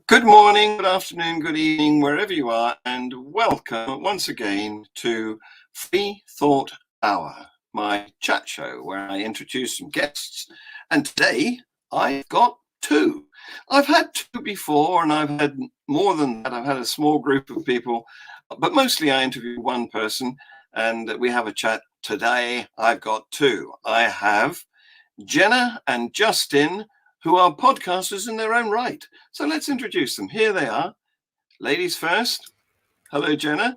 Good morning, good afternoon, good evening, wherever you are, and welcome once again to FreeThought Hour, my chat show where I introduce some guests. And today I've got two. I've had two before, and I've had more than that. I've had a small group of people, but mostly I interview one person, and we have a chat. Today I've got two. I have Jena and Justin, who are podcasters in their own right. So let's introduce them. Here they are. Ladies first. Hello, Jena.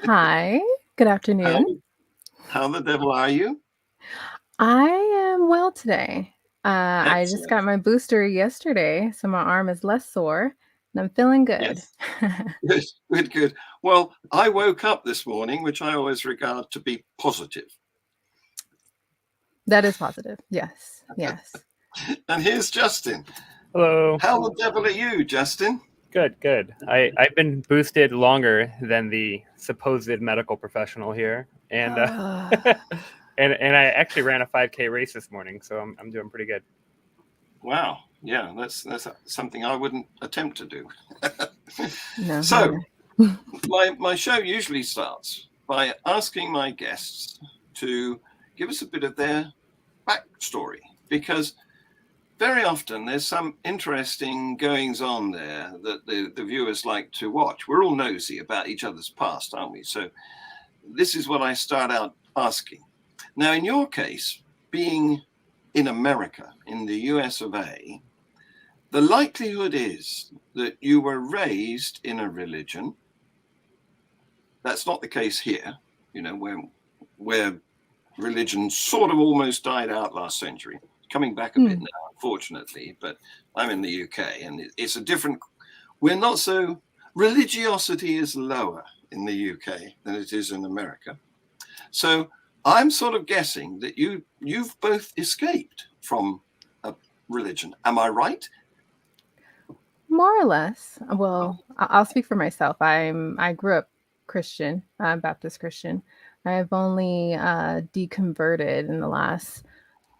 Hi, good How, afternoon. how the devil are you? I am well today. I just Excellent. got my booster yesterday, so my arm is less sore and I'm feeling good. Yes. Good, good, good. Well, I woke up this morning, which I always regard to be positive. That is positive. Yes, yes. And here's Justin. Hello. How the devil are you, Justin? Good, good. I've been boosted longer than the supposed medical professional here, and Uh, and I actually ran a 5K race this morning, so I'm doing pretty good. Wow. Yeah, that's something I wouldn't attempt to do. no, So, neither. my show usually starts by asking my guests to give us a bit of their backstory, because very often there's some interesting goings on there that the viewers like to watch. We're all nosy about each other's past, aren't we? So this is what I start out asking. Now, in your case, being in America, in the US of A, the likelihood is that you were raised in a religion. That's not the case here, where religion sort of almost died out last century, coming back a bit now, unfortunately. But I'm in the UK, and it's a different. We're not so. Religiosity is lower in the UK than it is in America. So I'm sort of guessing that you've both escaped from a religion. Am I right? More or less. Well, I'll speak for myself. I grew up Christian, Baptist Christian. I've only deconverted in the last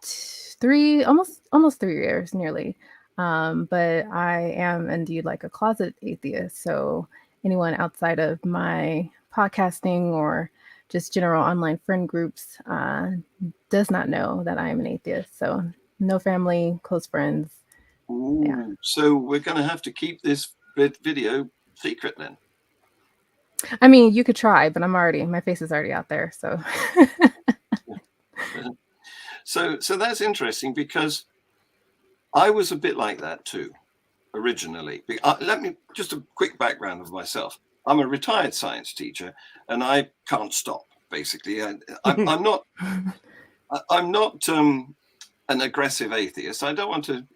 three, almost 3 years, nearly. But I am indeed like a closet atheist. So anyone outside of my podcasting or just general online friend groups does not know that I am an atheist. So no family, close friends. Yeah. Ooh, so we're going to have to keep this video secret then. I mean, you could try, but my face is already out there. So So that's interesting, because I was a bit like that too, originally. Let me just a quick background of myself. I'm a retired science teacher, and I can't stop. Basically, I'm not. I'm not an aggressive atheist. I don't want to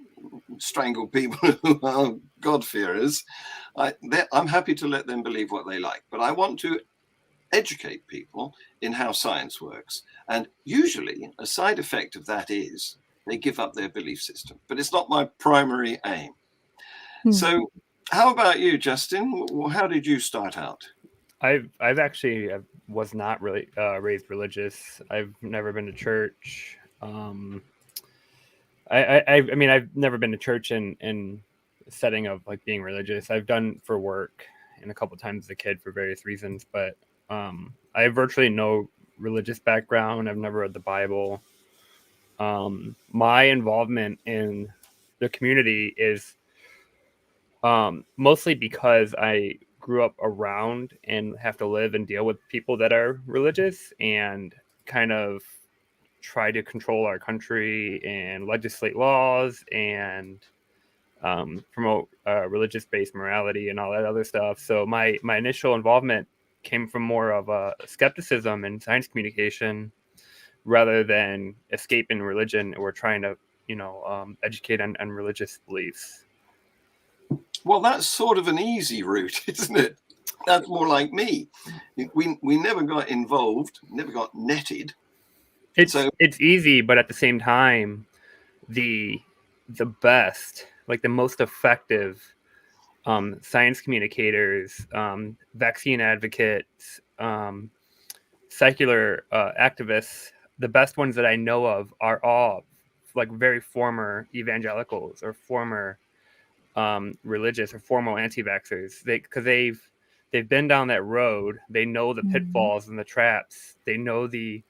strangle people who are God-fearers. I'm happy to let them believe what they like, but I want to educate people in how science works. And usually a side effect of that is they give up their belief system, but it's not my primary aim. So how about you, Justin? How did you start out? I was not really raised religious. I've never been to church. I mean, I've never been to church in setting of like being religious. I've done for work and a couple times as a kid for various reasons, but I have virtually no religious background. I've never read the Bible. My involvement in the community is mostly because I grew up around and have to live and deal with people that are religious and kind of try to control our country and legislate laws and promote religious-based morality and all that other stuff. So my initial involvement came from more of a skepticism in science communication rather than escaping religion or trying to, educate on religious beliefs. Well, that's sort of an easy route, isn't it? That's more like me. We never got involved, never got netted. It's easy, but at the same time, the best, like the most effective science communicators, vaccine advocates, secular activists, the best ones that I know of are all like very former evangelicals or former religious or formal anti-vaxxers, because they've been down that road. They know the pitfalls and the traps. They know the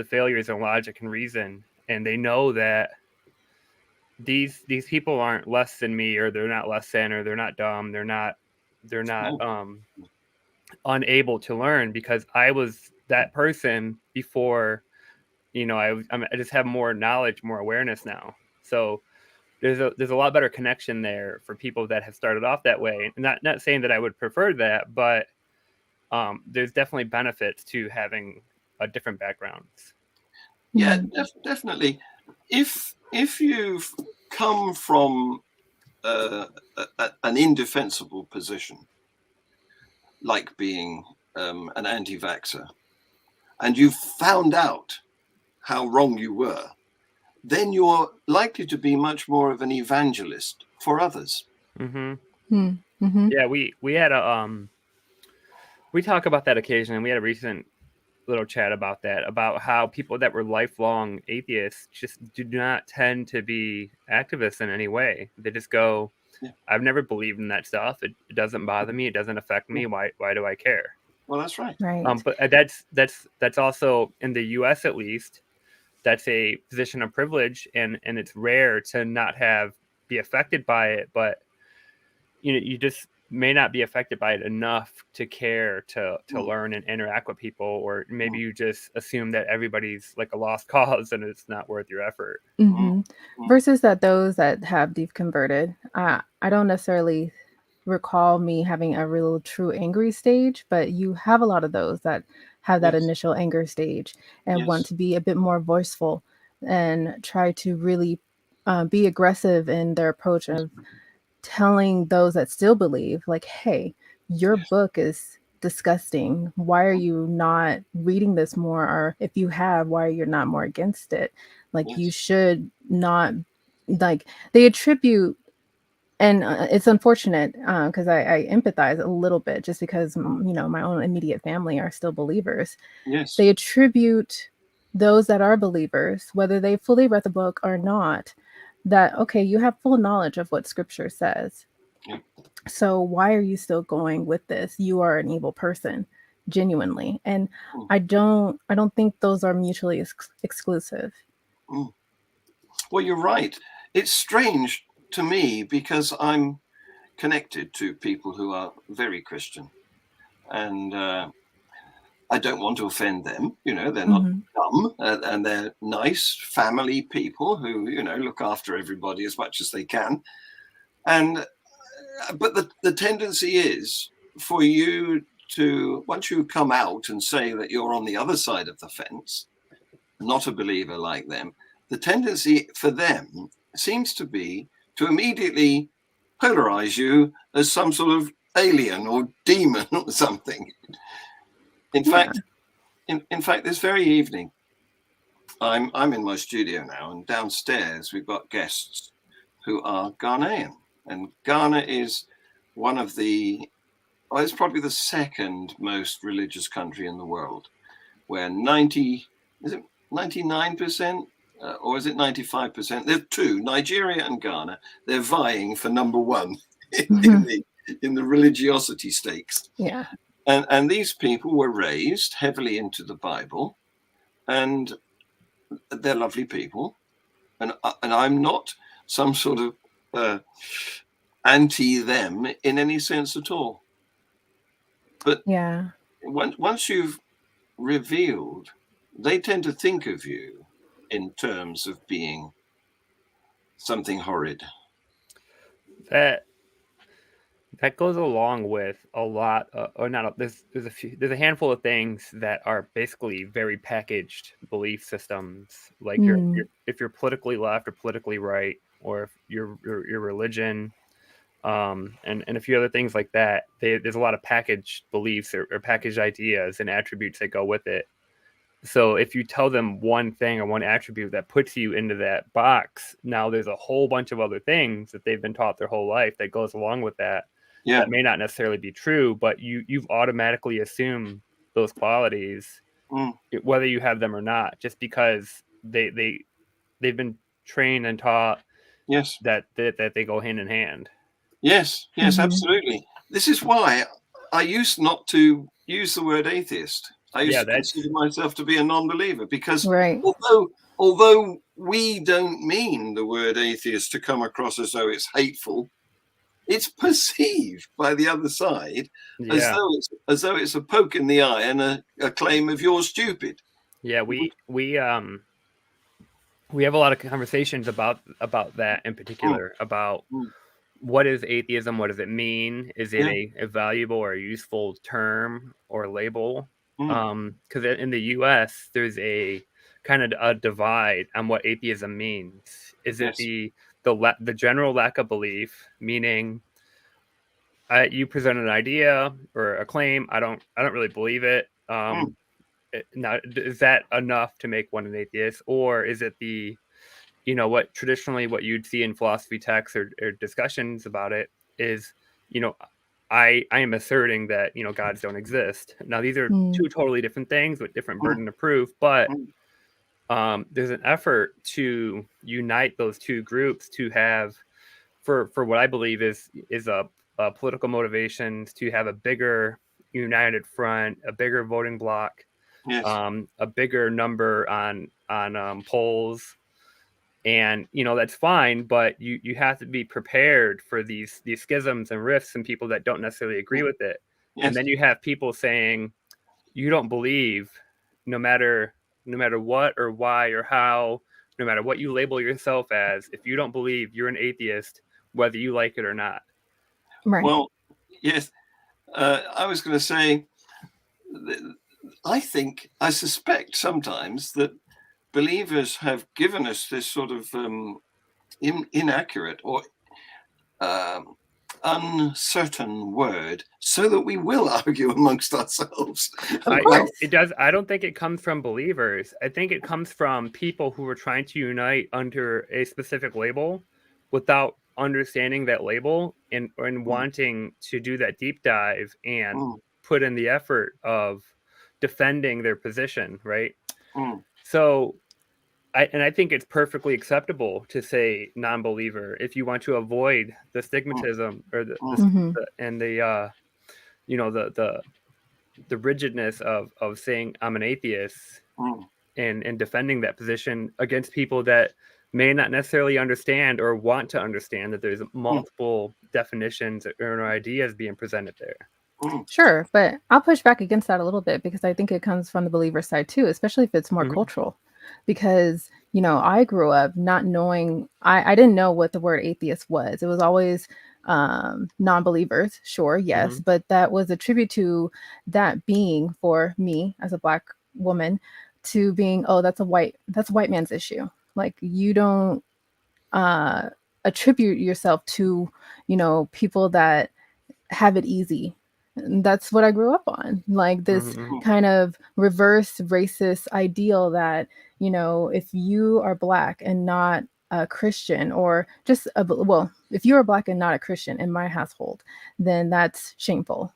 failures in logic and reason, and they know that these people aren't less than me, or they're not less than, or they're not dumb. They're not unable to learn, because I was that person before. I just have more knowledge, more awareness now. So there's a lot better connection there for people that have started off that way. Not saying that I would prefer that, but there's definitely benefits to having a different backgrounds. Yeah, definitely. If you've come from an indefensible position, like being an anti-vaxxer, and you've found out how wrong you were, then you're likely to be much more of an evangelist for others. Yeah, we had we talk about that occasionally, and we had a recent little chat about that, about how people that were lifelong atheists just do not tend to be activists in any way. They just go, I've never believed in that stuff. It doesn't bother me. It doesn't affect me. Why do I care? Well, that's right. But that's also, in the US at least, that's a position of privilege, and it's rare to not be affected by it. But you just may not be affected by it enough to care to learn and interact with people, or maybe you just assume that everybody's like a lost cause and it's not worth your effort. Versus that those that have deconverted, I don't necessarily recall me having a real true angry stage, but you have a lot of those that have that initial anger stage and want to be a bit more voiceful and try to really be aggressive in their approach of telling those that still believe, like, hey, your book is disgusting. Why are you not reading this more? Or if you have, why are you not more against it? Like, you should not, like, they attribute, and it's unfortunate because I empathize a little bit, just because, my own immediate family are still believers. They attribute those that are believers, whether they fully read the book or not, that, okay, you have full knowledge of what scripture says. So why are you still going with this? You are an evil person, genuinely. And I don't think those are mutually exclusive. Well, you're right. It's strange to me because I'm connected to people who are very Christian, and I don't want to offend them. They're not dumb, and they're nice family people who, look after everybody as much as they can. And but the tendency is for you to, once you come out and say that you're on the other side of the fence, not a believer like them, the tendency for them seems to be to immediately polarize you as some sort of alien or demon or something. In fact, this very evening, I'm in my studio now, and downstairs we've got guests who are Ghanaian, and Ghana is one of it's probably the second most religious country in the world, where 99%, or is it 95%? There are two, Nigeria and Ghana. They're vying for number one in the religiosity stakes. Yeah. And these people were raised heavily into the Bible, and they're lovely people. And I'm not some sort of anti them in any sense at all. But once you've revealed, they tend to think of you in terms of being something horrid. That goes along with a lot, or not. There's a handful of things that are basically very packaged belief systems, like if you're politically left or politically right, or if your religion, and a few other things like that. There's a lot of packaged beliefs or packaged ideas and attributes that go with it. So if you tell them one thing or one attribute that puts you into that box, now there's a whole bunch of other things that they've been taught their whole life that goes along with that. That may not necessarily be true, but you've automatically assumed those qualities, whether you have them or not, just because they've been trained and taught Yes. that they go hand in hand. Yes. Yes. Mhm. Absolutely. This is why I used not to use the word atheist. I used Yeah, to that's consider myself to be a non-believer because Right. although we don't mean the word atheist to come across as though it's hateful, it's perceived by the other side yeah. as though it's a poke in the eye and a claim of you're stupid. Yeah, we have a lot of conversations about that in particular, about Mm. what is atheism, what does it mean, is it Yeah. a valuable or a useful term or label? Mm. Because in the US there's a kind of a divide on what atheism means. Is it Yes. the general lack of belief, meaning you present an idea or a claim, I don't really believe it. Mm. Now, is that enough to make one an atheist, or is it what traditionally what you'd see in philosophy texts or discussions about it is, you know, I am asserting that gods don't exist. Now these are Mm. two totally different things with different Mm. burden of proof, but Mm. there's an effort to unite those two groups to have for what I believe is a political motivations to have a bigger united front, a bigger voting bloc, Yes. a bigger number on polls, and that's fine, but you have to be prepared for these schisms and rifts and people that don't necessarily agree with it. And Yes. then you have people saying you don't believe, no matter what or why or how, no matter what you label yourself as, if you don't believe, you're an atheist, whether you like it or not. Right. Well, yes. I was going to say, I suspect sometimes that believers have given us this sort of inaccurate or um, uncertain word so that we will argue amongst ourselves. Of course. It does. I don't think it comes from believers. I think it comes from people who are trying to unite under a specific label without understanding that label and wanting to do that deep dive and Mm. put in the effort of defending their position, right? Mm. So I think it's perfectly acceptable to say non-believer if you want to avoid the stigmatism or Mhm. the the rigidness of saying I'm an atheist Mm. and defending that position against people that may not necessarily understand or want to understand that there's multiple definitions or ideas being presented there. Mm. Sure, but I'll push back against that a little bit because I think it comes from the believer side too, especially if it's more Mhm. cultural. Because, I grew up not knowing, I didn't know what the word atheist was. It was always non-believers, sure, yes, Mhm. but that was a tribute to that being for me as a Black woman to being, oh, that's a white man's issue. Like you don't attribute yourself to, people that have it easy. And that's what I grew up on. Like this Mhm. kind of reverse racist ideal that, if you are Black and not a Christian, or just if you are Black and not a Christian in my household, then that's shameful.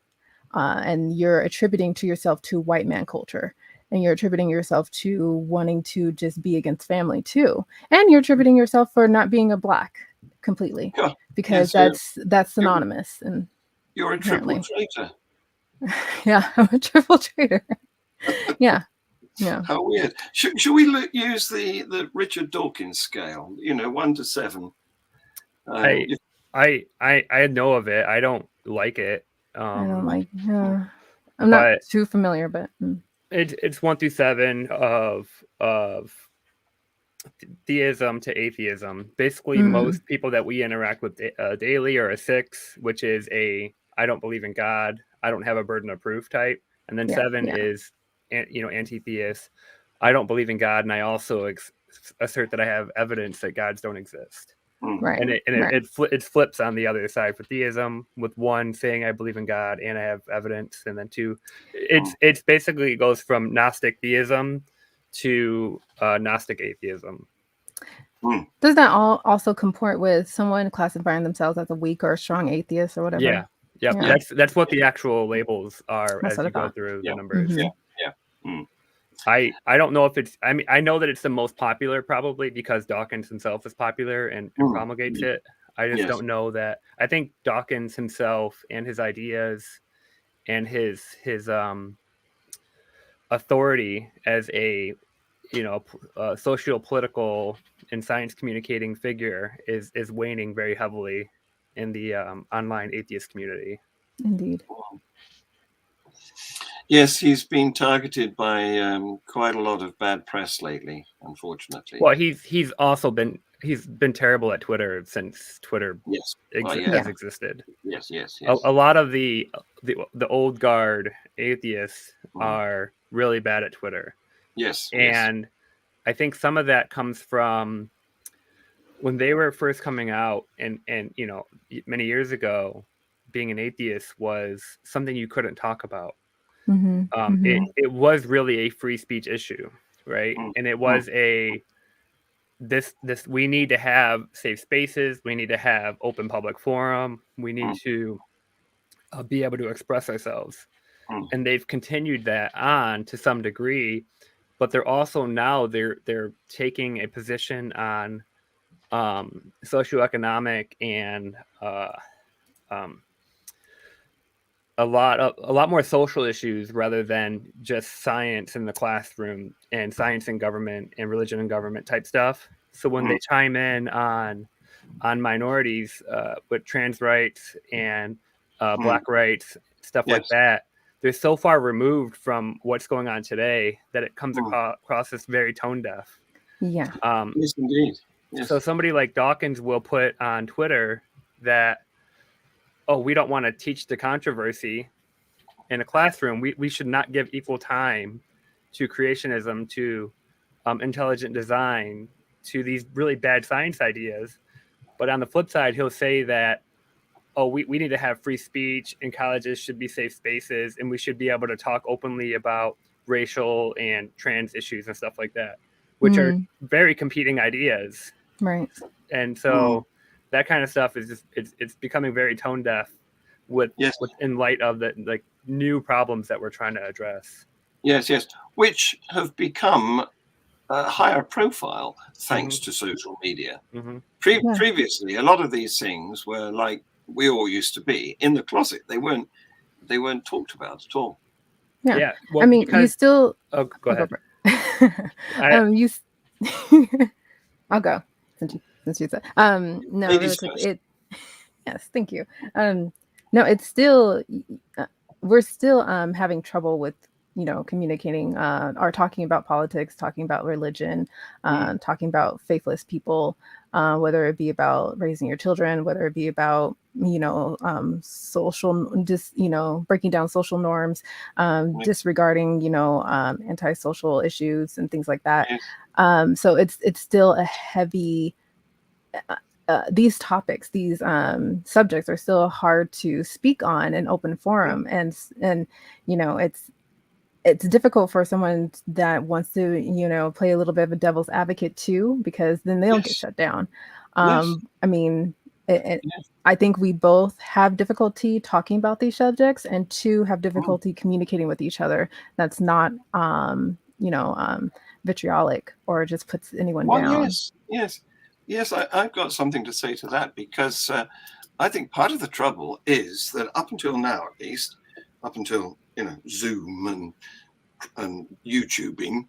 And you're attributing to yourself to white man culture. And you're attributing yourself to wanting to just be against family too. And you're attributing yourself for not being a Black completely, Yeah. because Yes. that's synonymous. And You're a triple apparently, traitor. yeah, I'm a triple traitor. Yeah, yeah. How weird. Should we use the Richard Dawkins scale? 1 to 7. I If, I know of it. I don't like it. I don't like. I'm not But too familiar, but it's 1 through 7 of theism to atheism. Basically, most people that we interact with daily are a 6, which is a I don't believe in God, I don't have a burden of proof type, and then yeah, 7 yeah. is anti-theist. I don't believe in God, and I also assert that I have evidence that gods don't exist. Right, And right. it flips on the other side for theism, with 1 saying I believe in God and I have evidence, and then 2, it's basically it goes from Gnostic theism to Gnostic atheism. Does that all also comport with someone classifying themselves as a weak or a strong atheist or whatever? Yeah, yep. Yeah, That's what the actual labels are that's as what I you go thought. through the yeah. numbers. Yeah. Yeah. Mm. I don't know if it's, I mean, I know that it's the most popular probably because Dawkins himself is popular and promulgates it. I just don't know that. I think Dawkins himself and his ideas and his authority as a, you know, socio-political and science communicating figure is waning very heavily in the online atheist community. Indeed. Yes, he's been targeted by quite a lot of bad press lately, unfortunately. Well, he's also been terrible at Twitter since Twitter has existed. Yes. A lot of the old guard atheists are really bad at Twitter. Yes. And I think some of that comes from when they were first coming out, and you know, many years ago, being an atheist was something you couldn't talk about. It was really a free speech issue, right? And it was this we need to have safe spaces, we need to have open public forum, we need to be able to express ourselves. And they've continued that on to some degree, but they're also now they're taking a position on socioeconomic and a lot more social issues rather than just science in the classroom and science in government and religion and government type stuff. So when they chime in on minorities with trans rights and black rights, stuff like that, they're so far removed from what's going on today that it comes across as very tone deaf. Yeah. Yes, indeed. Yes. So somebody like Dawkins will put on Twitter that, oh, we don't want to teach the controversy in a classroom. We should not give equal time to creationism, to intelligent design, to these really bad science ideas. But on the flip side, he'll say that, oh, we need to have free speech and colleges should be safe spaces and we should be able to talk openly about racial and trans issues and stuff like that, which are very competing ideas. Right. And so that kind of stuff is just it's becoming very tone deaf with in light of the like new problems that we're trying to address. Yes, which have become higher profile thanks to social media. Previously, a lot of these things were like we all used to be in the closet. They weren't talked about at all. Yeah. Well, I mean, you still. Oh, go ahead. I'll go since you said. No, yes, thank you. No, it's still. We're still having trouble with communicating or talking about politics, talking about religion, talking about faithless people, whether it be about raising your children, whether it be about social, just breaking down social norms, disregarding antisocial issues and things like that. So it's still a heavy. These topics, these subjects are still hard to speak on in open forum, and it's difficult for someone that wants to, play a little bit of a devil's advocate too, because then they'll get shut down. I mean, I think we both have difficulty talking about these subjects, and two have difficulty communicating with each other. That's not, vitriolic or just puts anyone down. Yes. I've got something to say to that, because I think part of the trouble is that up until now, at least, up until Zoom and YouTubing,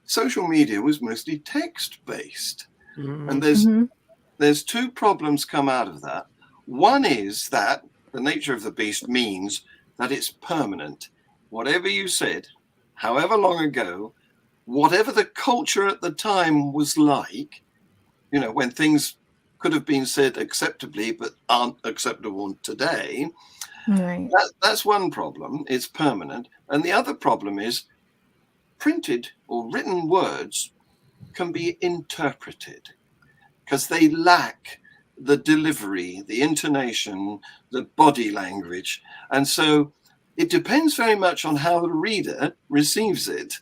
social media was mostly text-based. And there's two problems come out of that. One is that the nature of the beast means that it's permanent. Whatever you said, however long ago, whatever the culture at the time was like, when things could have been said acceptably but aren't acceptable today. Right. That's one problem. It's permanent. And the other problem is printed or written words can be interpreted because they lack the delivery, the intonation, the body language. And so it depends very much on how the reader receives it.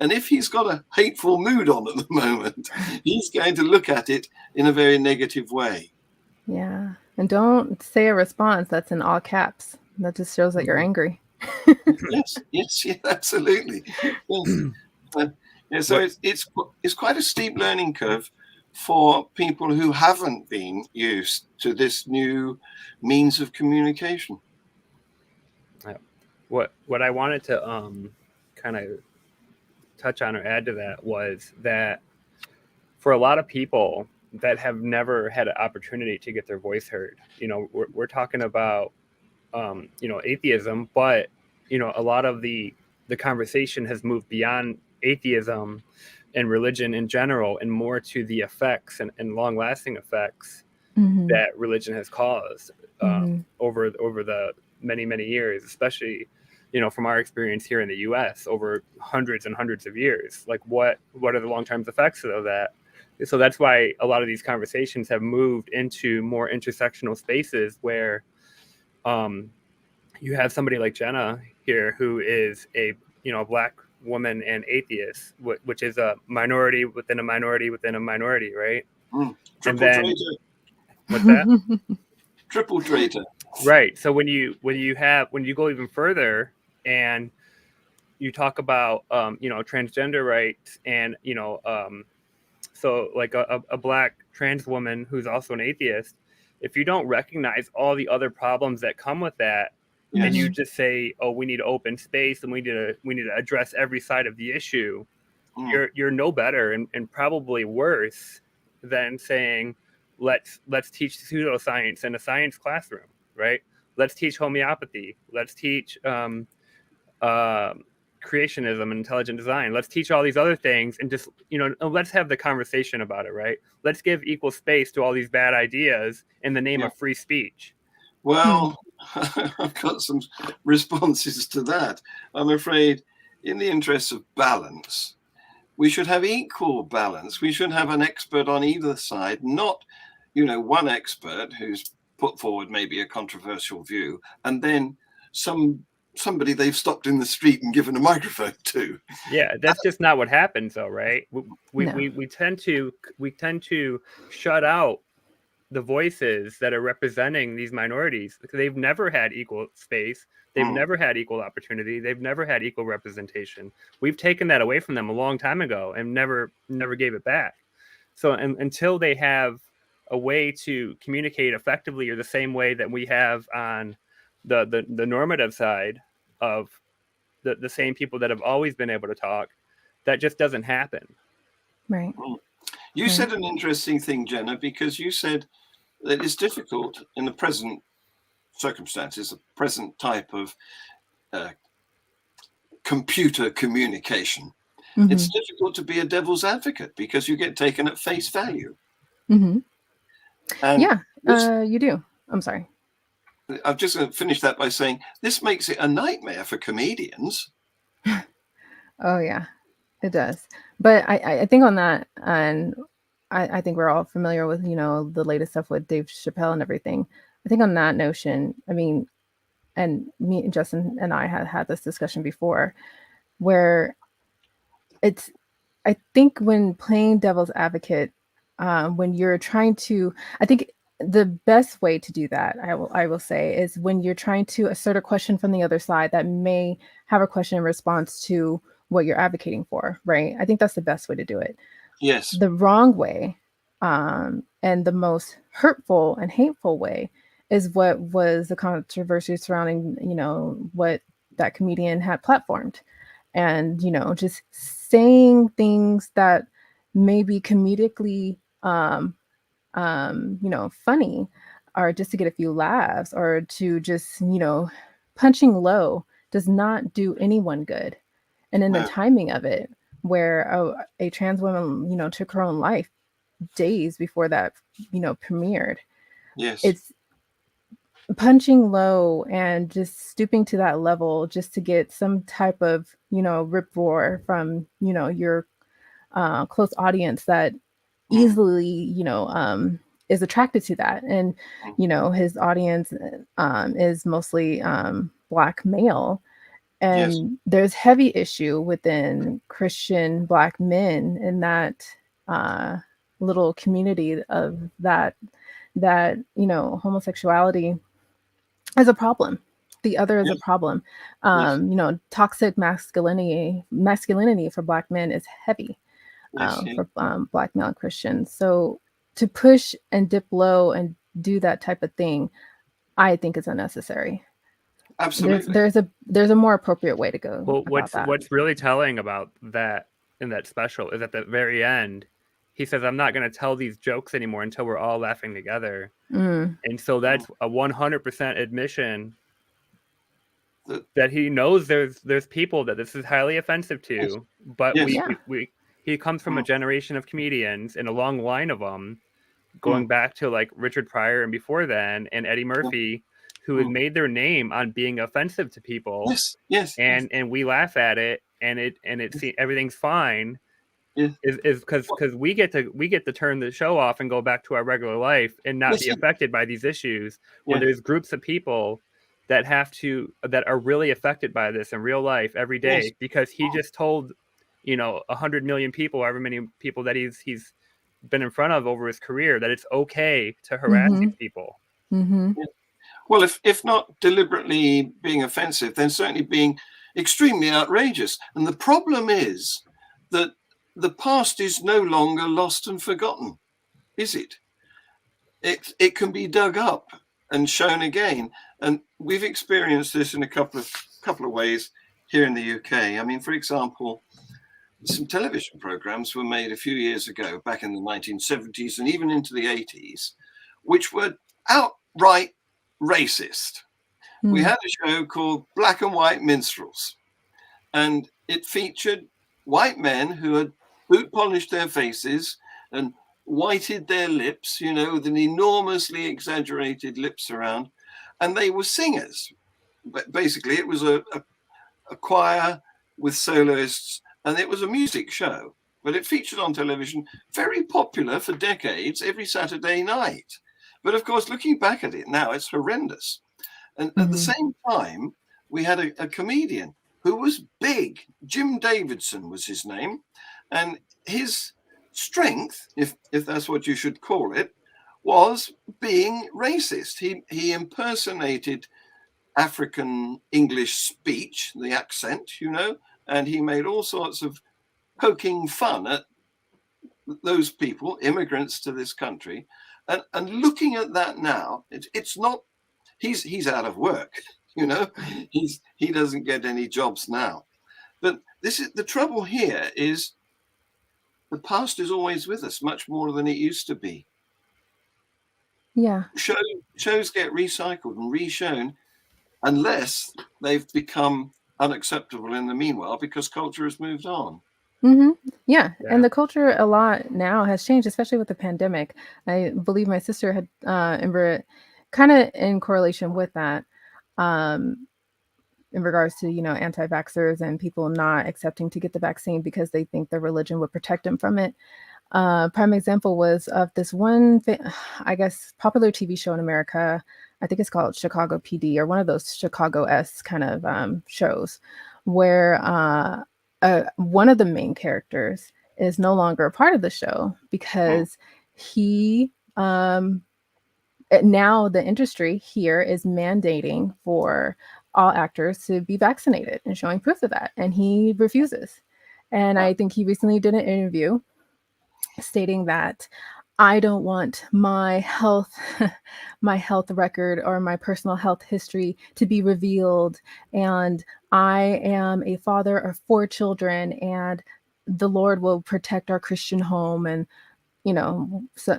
And if he's got a hateful mood on at the moment, he's going to look at it in a very negative way. Yeah. And don't say a response that's in all caps. That just shows that you're angry. Yes, absolutely. Yes. Yeah, so it's quite a steep learning curve for people who haven't been used to this new means of communication. What I wanted to kind of touch on or add to that was that for a lot of people that have never had an opportunity to get their voice heard, we're talking about atheism, but a lot of the conversation has moved beyond atheism and religion in general and more to the effects and long-lasting effects Mm-hmm. that religion has caused Mm-hmm. over the many years, especially from our experience here in the US over hundreds and hundreds of years. Like what are the long-term effects of that? So that's why a lot of these conversations have moved into more intersectional spaces where you have somebody like Jena here who is a Black woman and atheist, which is a minority within a minority within a minority, right? Triple then traitor. What's that? Triple traitor. Right. So when you go even further and you talk about transgender rights and so like a Black trans woman who's also an atheist, if you don't recognize all the other problems that come with that, Yes. and you just say, oh, we need open space and we need to address every side of the issue, you're no better and probably worse than saying let's teach pseudoscience in a science classroom, right? Let's teach homeopathy. Let's teach creationism and intelligent design. Let's teach all these other things and just, let's have the conversation about it, right? Let's give equal space to all these bad ideas in the name of free speech. Well, I've got some responses to that. I'm afraid in the interest of balance, we should have equal balance. We should have an expert on either side, not, one expert who's put forward maybe a controversial view and then somebody they've stopped in the street and given a microphone to. Yeah, that's just not what happens though, right? We tend to shut out the voices that are representing these minorities because they've never had equal space. They've never had equal opportunity. They've never had equal representation. We've taken that away from them a long time ago and never gave it back. So until they have a way to communicate effectively or the same way that we have on the normative side of the same people that have always been able to talk, that just doesn't happen. Right. You said an interesting thing, Jena, because you said that it's difficult in the present circumstances, the present type of computer communication. Mm-hmm. It's difficult to be a devil's advocate because you get taken at face value. Mm-hmm. You do. I'm sorry. I'm just going to finish that by saying this makes it a nightmare for comedians. Oh, yeah, it does. But I think on that, and I think we're all familiar with, the latest stuff with Dave Chappelle and everything. I think on that notion, I mean, and me and Justin and I had this discussion before where I think when playing devil's advocate, when you're trying to, I think the best way to do that, I will say, is when you're trying to assert a question from the other side that may have a question in response to what you're advocating for, right? I think that's the best way to do it. Yes. The wrong way, and the most hurtful and hateful way is what was the controversy surrounding, what that comedian had platformed. And, just saying things that may be comedically, funny, or just to get a few laughs, or to just, punching low does not do anyone good. And in the timing of it, where a trans woman, took her own life days before that, premiered. Yes. It's punching low and just stooping to that level just to get some type of, rip roar from, your close audience that easily, is attracted to that. And, his audience is mostly Black male. And there's heavy issue within Christian Black men in that little community of that homosexuality is a problem. the other is a Yes. problem. Yes. Toxic masculinity for Black men is heavy Yes. Yes. for Black male Christians. So to push and dip low and do that type of thing, I think is unnecessary. Absolutely. There's a more appropriate way to go Well, about that. what's really telling about that in that special is at the very end, he says, "I'm not going to tell these jokes anymore until we're all laughing together." Mm. And so that's a 100% admission That- that he knows there's people that this is highly offensive to, but Yes. he comes from a Mm. generation of comedians and a long line of them, going Mm. back to like Richard Pryor and before then, and Eddie Murphy, who had Mm. made their name on being offensive to people, Yes. Yes. Yes. and we laugh at it, and everything's fine. Yes. Is because we get to turn the show off and go back to our regular life and not Yes. be affected by these issues when Yeah. there's groups of people that are really affected by this in real life every day, Yes. because he just told 100 million people, however many people that he's been in front of over his career, that it's okay to harass Mm-hmm. these people. Mm-hmm. Well, if not deliberately being offensive, then certainly being extremely outrageous. And the problem is that the past is no longer lost and forgotten, is it? It can be dug up and shown again. And we've experienced this in a couple of ways here in the UK. I mean, for example, some television programs were made a few years ago, back in the 1970s and even into the 80s, which were outright racist. We had a show called Black and White Minstrels, and it featured white men who had boot polished their faces and whited their lips, with an enormously exaggerated lips around, and they were singers. But basically, it was a choir with soloists, and it was a music show. But it featured on television, very popular for decades, every Saturday night. But of course, looking back at it now, it's horrendous. And at the same time, we had a comedian who was big. Jim Davidson was his name. And his strength, if that's what you should call it, was being racist. He impersonated African English speech, the accent, and he made all sorts of poking fun at those people, immigrants to this country. And looking at that now, it's not, he's out of work, he doesn't get any jobs now. But this is the trouble here, is the past is always with us, much more than it used to be. Yeah. Shows get recycled and reshown unless they've become unacceptable in the meanwhile, because culture has moved on. Mm-hmm. Yeah. And the culture a lot now has changed, especially with the pandemic. I believe my sister had kind of in correlation with that, in regards to, anti-vaxxers and people not accepting to get the vaccine because they think the religion would protect them from it. Prime example was of this one, I guess, popular TV show in America. I think it's called Chicago PD, or one of those Chicago-esque kind of shows, where one of the main characters is no longer a part of the show because he now the industry here is mandating for all actors to be vaccinated and showing proof of that, and he refuses. And I think he recently did an interview stating that I don't want my health record or my personal health history to be revealed, and I am a father of 4 children, and the Lord will protect our Christian home, and so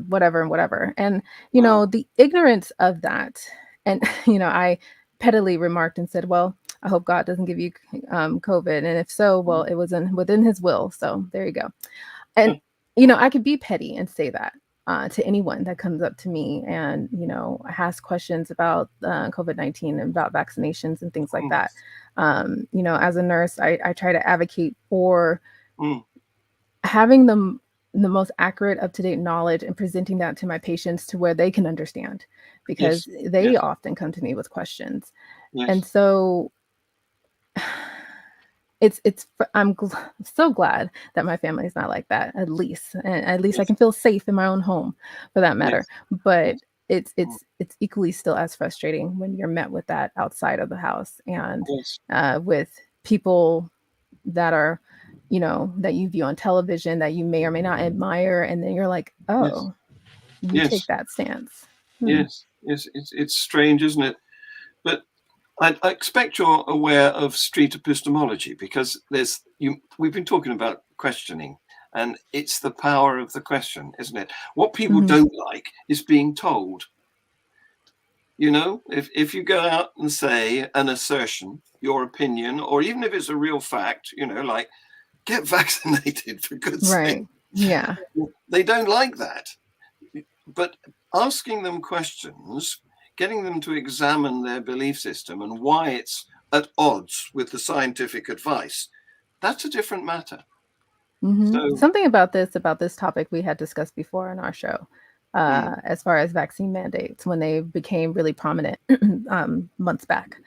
whatever. And the ignorance of that, and I pettily remarked and said, well, I hope God doesn't give you COVID, and if so, well, it was within his will, so there you go. And I could be petty and say that to anyone that comes up to me and ask questions about COVID-19 and about vaccinations and things like that. As a nurse, I try to advocate for having the most accurate, up-to-date knowledge and presenting that to my patients to where they can understand, because they often come to me with questions. And so I'm so glad that my family is not like that, at least. And at least I can feel safe in my own home, for that matter. But it's equally still as frustrating when you're met with that outside of the house and Yes. with people that are, that you view on television that you may or may not admire, and then you're like, Yes. oh, you Yes. take that stance. Yes. Yes. It's strange, isn't it? But I expect you're aware of street epistemology, because we've been talking about questioning, and it's the power of the question, isn't it? What people Mhm. don't like is being told. If you go out and say an assertion, your opinion, or even if it's a real fact, like get vaccinated, for good's sake. Right. Yeah. They don't like that. But asking them questions, getting them to examine their belief system and why it's at odds with the scientific advice, that's a different matter. So, Something about this topic we had discussed before in our show, mm, as far as vaccine mandates when they became really prominent months back.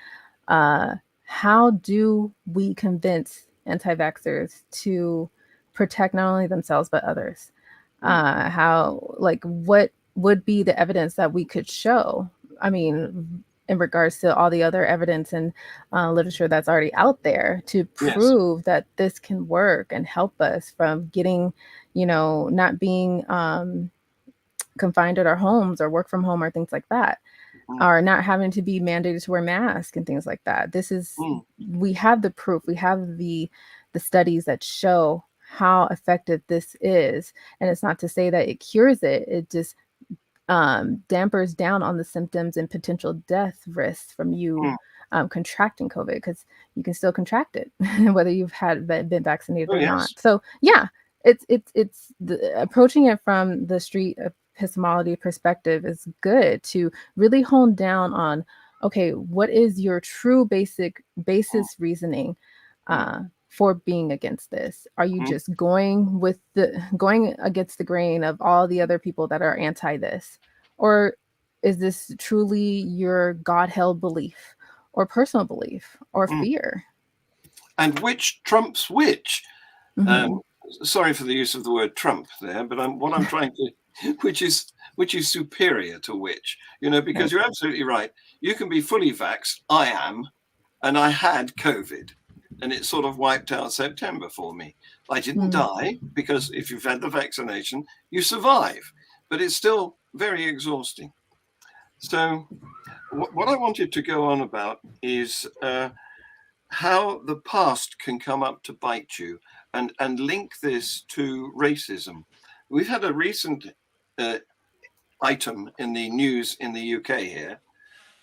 How do we convince anti-vaxxers to protect not only themselves but others? How, like, what would be the evidence that we could show? I mean, in regards to all the other evidence and literature that's already out there to yes. prove that this can work and help us from getting, not being confined at our homes or work from home or things like that, Mm, or not having to be mandated to wear masks and things like that. mm, We have the proof, we have the studies that show how effective this is. And it's not to say that it cures it, it just dampers down on the symptoms and potential death risks from you mm. contracting COVID, because you can still contract it whether you've been vaccinated Oh, or yes. not. So yeah, it's approaching it from the street epistemology perspective is good to really hone down on, okay, what is your true Mm, basis reasoning mm, for being against this? Are you mm, just going against the grain of all the other people that are anti this? Or is this truly your God-held belief or personal belief or mm. fear? And which trumps which? Hmm. Um, Sorry for the use of the word Trump there, but what I'm trying to, which is superior to which, because Right. you're absolutely right. You can be fully vaxxed. I am, and I had COVID, and it sort of wiped out September for me. I didn't Mm. die, because if you've had the vaccination, you survive, but it's still very exhausting. So, what I wanted to go on about is how the past can come up to bite you, and link this to racism. We've had a recent uh, item in the news in the UK here,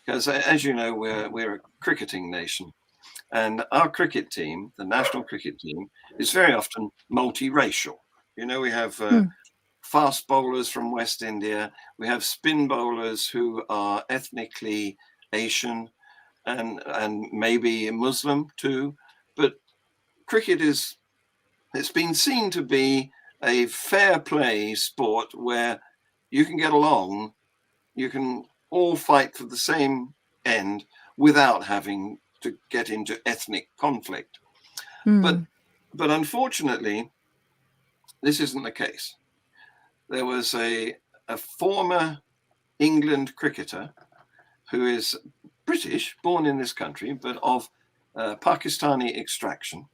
because as you know, we're a cricketing nation, and our cricket team, the national cricket team, is very often multiracial. We have Mm. fast bowlers from West India, we have spin bowlers who are ethnically Asian, and maybe Muslim too. But cricket it's been seen to be a fair play sport where you can get along, you can all fight for the same end without having to get into ethnic conflict. But Mm. but unfortunately, this isn't the case. There was a former England cricketer who is British, born in this country, but of Pakistani extraction.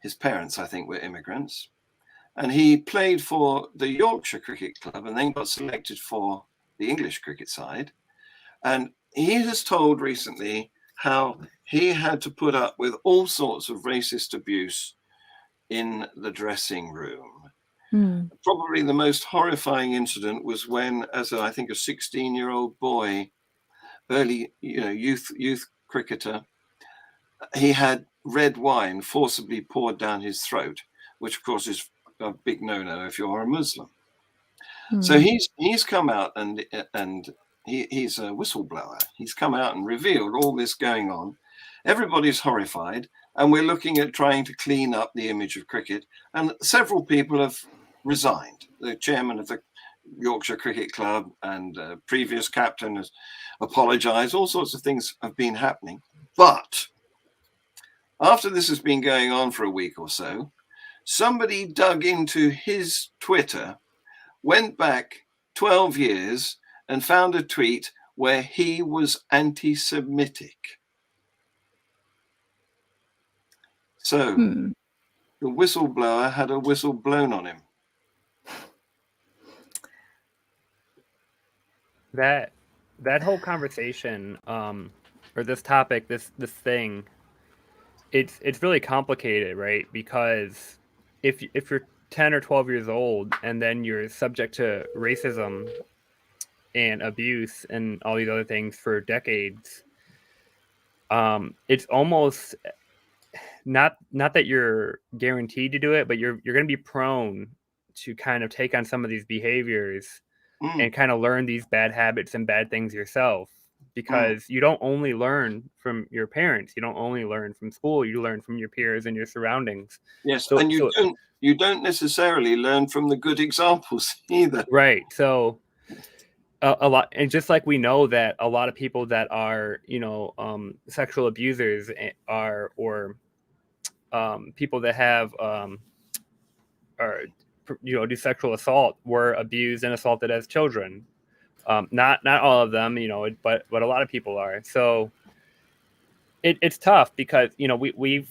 His parents, I think, were immigrants. And he played for the Yorkshire Cricket Club and then got selected for the English cricket side. And he has told recently how he had to put up with all sorts of racist abuse in the dressing room. Mm. Probably the most horrifying incident was when, as I think a 16-year-old boy, early, youth cricketer, he had red wine forcibly poured down his throat, which of course is a big no-no if you're a Muslim. So Mm. he's come out and he's a whistleblower. He's come out and revealed all this going on. Everybody's horrified, and we're looking at trying to clean up the image of cricket. And several people have resigned. The chairman of the Yorkshire Cricket Club and previous captain has apologized. All sorts of things have been happening. But after this has been going on for a week or so, somebody dug into his Twitter, went back 12 years, and found a tweet where he was anti-Semitic. So the whistleblower had a whistle blown on him. That whole conversation, or this topic, this thing, it's really complicated, right? Because if you're 10 or 12 years old and then you're subject to racism and abuse and all these other things for decades, it's almost not that you're guaranteed to do it, but you're going to be prone to kind of take on some of these behaviors and kind of learn these bad habits and bad things yourself, because you don't only learn from your parents, you don't only learn from school, you learn from your peers and your surroundings. Yes, so, and you don't necessarily learn from the good examples either. Right. So a lot, and just like we know that a lot of people that are, sexual abusers are, or people that have or do sexual assault were abused and assaulted as children. Not all of them, but a lot of people are. So it's tough because we've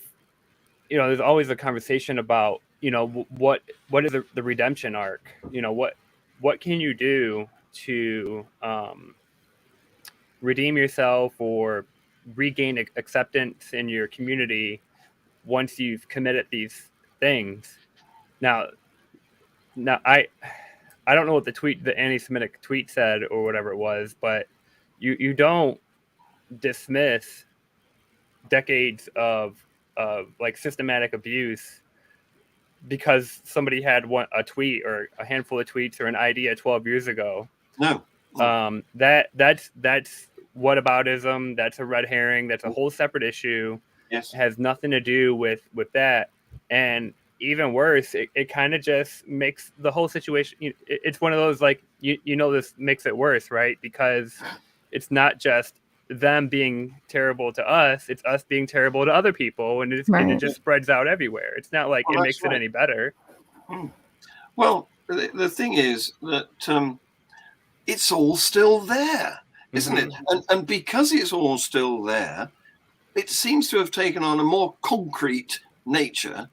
there's always a conversation about what is the redemption arc. What can you do to redeem yourself or regain acceptance in your community once you've committed these things. Now I don't know what the anti-Semitic tweet said or whatever it was, but you don't dismiss decades of like systematic abuse because somebody had a tweet or a handful of tweets or an idea 12 years ago. No. That's whataboutism. That's a red herring. That's a whole separate issue. Yes. It has nothing to do with that. And even worse, it kind of just makes the whole situation. It's one of those, like, this makes it worse, right? Because it's not just them being terrible to us, it's us being terrible to other people, and it just spreads out everywhere. It's not like it makes it any better. Well, the thing is that it's all still there, isn't it? And because it's all still there, it seems to have taken on a more concrete nature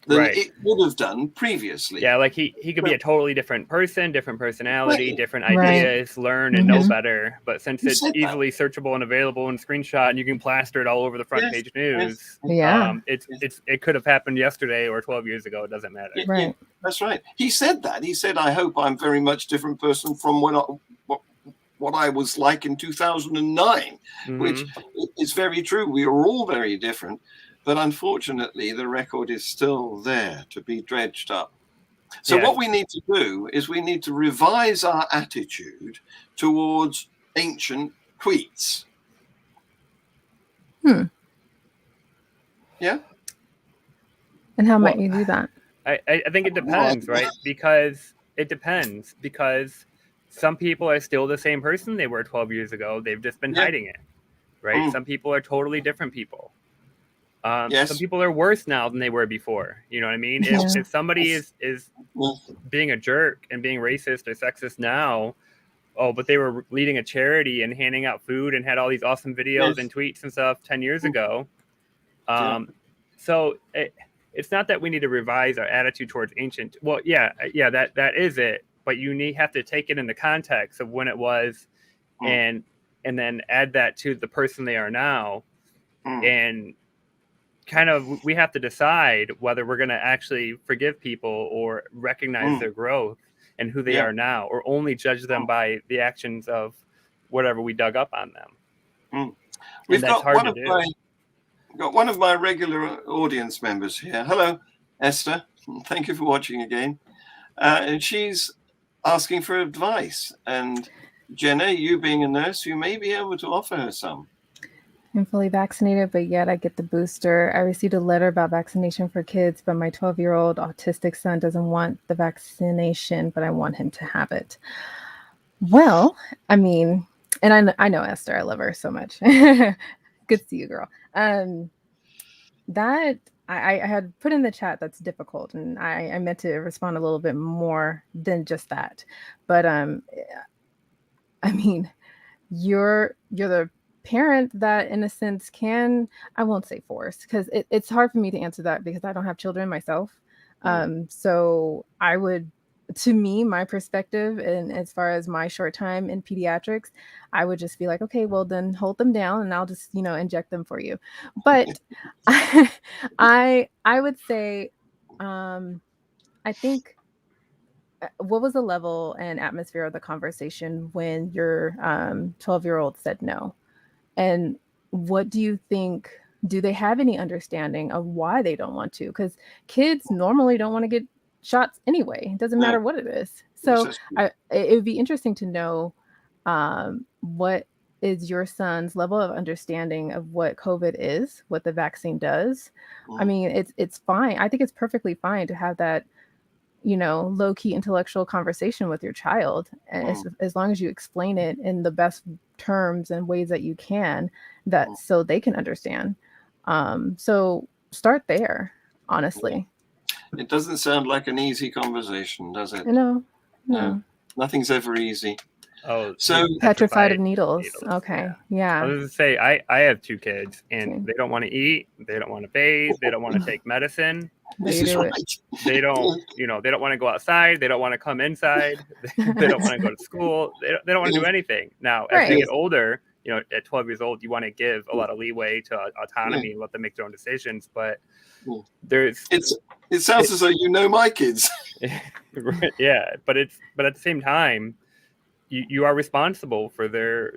than it would have done previously. Yeah, like he could be a totally different person, different personality, different ideas, learn and know better. But since it's easily searchable and available and screenshot, and you can plaster it all over the front page news, it could have happened yesterday or 12 years ago. It doesn't matter. Right. That's right. He said that. He said, "I hope I'm very much different person from what I was like in 2009," which is very true. We are all very different. But unfortunately, the record is still there to be dredged up. So what we need to do is we need to revise our attitude towards ancient tweets. Yeah? And how might you do that? I think it depends, right? Because it depends. Because some people are still the same person they were 12 years ago. They've just been hiding it, right? Some people are totally different people. Some people are worse now than they were before. You know what I mean? If somebody is being a jerk and being racist or sexist now, but they were leading a charity and handing out food and had all these awesome videos and tweets and stuff 10 years ago. So it's not that we need to revise our attitude towards ancient. Well, that is it. But you have to take it in the context of when it was, and then add that to the person they are now, and kind of we have to decide whether we're going to actually forgive people or recognize their growth and who they are now, or only judge them by the actions of whatever we dug up on them. We've got one of my regular audience members here. Hello, Esther. Thank you for watching again. And she's asking for advice. And Jena, you being a nurse, you may be able to offer her some. I'm fully vaccinated, but yet I get the booster. I received a letter about vaccination for kids, but my 12-year-old autistic son doesn't want the vaccination, but I want him to have it. Well, I mean, and I know Esther, I love her so much. Good to see you, girl. That I had put in the chat, that's difficult, and I meant to respond a little bit more than just that. But I mean, you're the parent that in a sense can, I won't say force, because it's hard for me to answer that because I don't have children myself. So I would, to me, my perspective, and as far as my short time in pediatrics, I would just be like, okay, well then hold them down and I'll just, inject them for you. But I would say, I think, what was the level and atmosphere of the conversation when your 12-year-old said no? And what do you think? Do they have any understanding of why they don't want to? Because kids normally don't want to get shots anyway. It doesn't matter what it is. So it would be interesting to know what is your son's level of understanding of what COVID is, what the vaccine does. I mean, it's fine. I think it's perfectly fine to have that, low key intellectual conversation with your child, and as long as you explain it in the best terms and ways that you can, that so they can understand. So start there, honestly. It doesn't sound like an easy conversation, does it? No. Nothing's ever easy. Oh, so petrified of needles. Okay. Yeah. I was gonna say, I have 2 kids and they don't want to eat, they don't want to bathe, they don't want to take medicine. This is right. They don't, they don't want to go outside, they don't want to come inside, they don't want to go to school, they don't want to do anything. Now, as they get older, at 12 years old, you want to give a lot of leeway to autonomy and let them make their own decisions. But it sounds as though my kids. Yeah, but at the same time, you are responsible for their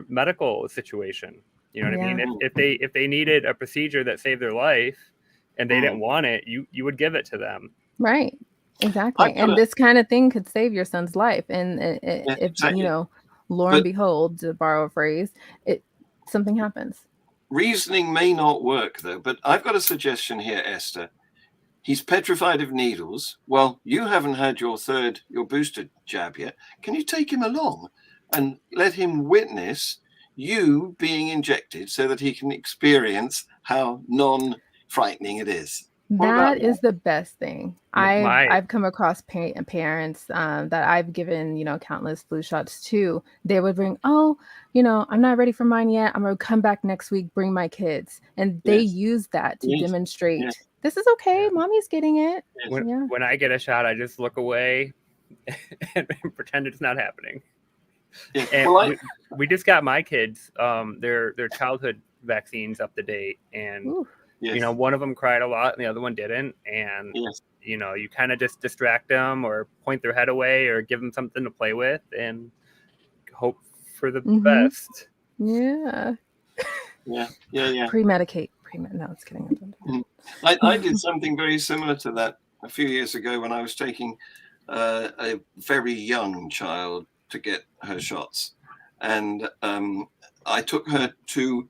medical situation. You know what I mean? If they needed a procedure that saved their life and they didn't want it, you would give it to them. Right. Exactly. And this kind of thing could save your son's life. And if lo and behold, to borrow a phrase, something happens. Reasoning may not work though, but I've got a suggestion here, Esther. He's petrified of needles. Well, you haven't had your booster jab yet. Can you take him along and let him witness you being injected so that he can experience how non-frightening it is? That is the best thing. I've come across parents that I've given, countless flu shots to. They would bring, I'm not ready for mine yet. I'm going to come back next week, bring my kids. And they use that to demonstrate, this is okay. Mommy's getting it. When I get a shot, I just look away and pretend it's not happening. Yeah. And we just got my kids, their childhood vaccines up to date. And one of them cried a lot and the other one didn't. And, you kind of just distract them or point their head away or give them something to play with and hope for the best. Yeah. Pre-medicate. No, it's kidding. I did something very similar to that a few years ago when I was taking a very young child to get her shots. And I took her to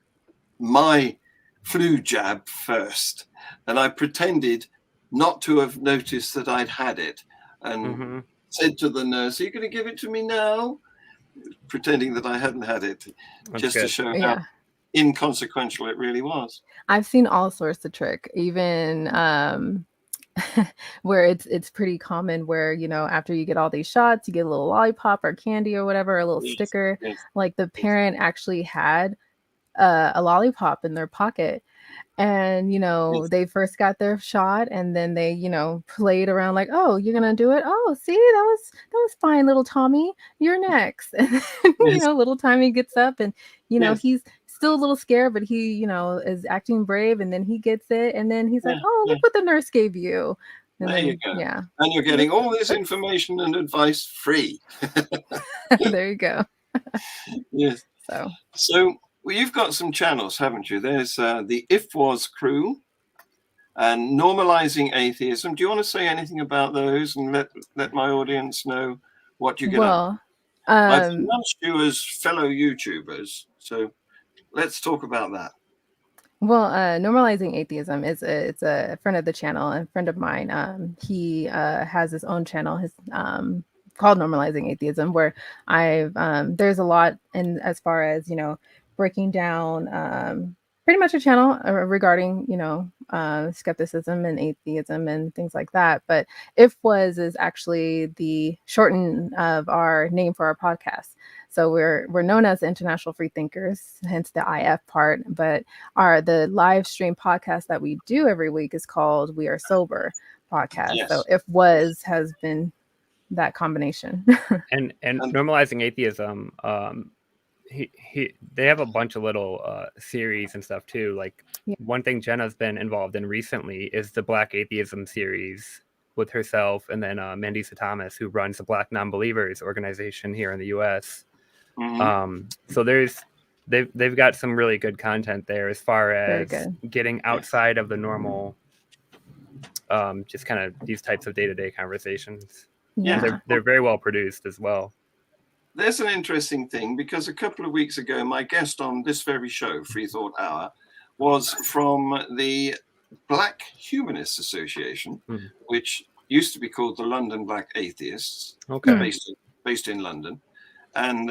my flu jab first, and I pretended not to have noticed that I'd had it, and said to the nurse, "Are you going to give it to me now?" Pretending that I hadn't had it. That's just good. To show how inconsequential it really was. I've seen all sorts of trick, even where it's pretty common where, after you get all these shots, you get a little lollipop or candy or whatever, a little sticker. Like the parent actually had a lollipop in their pocket, and they first got their shot, and then they played around like, oh, you're gonna do it, oh, see, that was fine, little Tommy, you're next. And then, little Tommy gets up, and he's still a little scared, but he is acting brave, and then he gets it, and then he's like, oh, look what the nurse gave you. And there you go. Yeah, and you're getting all this information and advice free. There you go. Yes. So well, you've got some channels, haven't you? There's the If Was crew and Normalizing Atheism. Do you want to say anything about those and let my audience know what you get up? I've announced you as fellow YouTubers, so let's talk about that. Well, Normalizing Atheism it's a friend of the channel and friend of mine. He has his own channel. His called Normalizing Atheism, where I've there's a lot in as far as breaking down pretty much a channel regarding, skepticism and atheism and things like that. But If Was is actually the shorten of our name for our podcast. So we're known as the International Free Thinkers, hence the IF part. But the live stream podcast that we do every week is called We Are Sober podcast. Yes. So If Was has been that combination. And normalizing atheism, they have a bunch of little series and stuff too. Like one thing Jena's been involved in recently is the Black Atheism series with herself, and then Mandisa Thomas, who runs the Black Non-Believers organization here in the U.S. So they've got some really good content there as far as getting outside of the normal, just kind of these types of day-to-day conversations. Yeah, they're very well produced as well. There's an interesting thing, because a couple of weeks ago, my guest on this very show, FreeThought Hour, was from the Black Humanist Association, which used to be called the London Black Atheists, based in London. And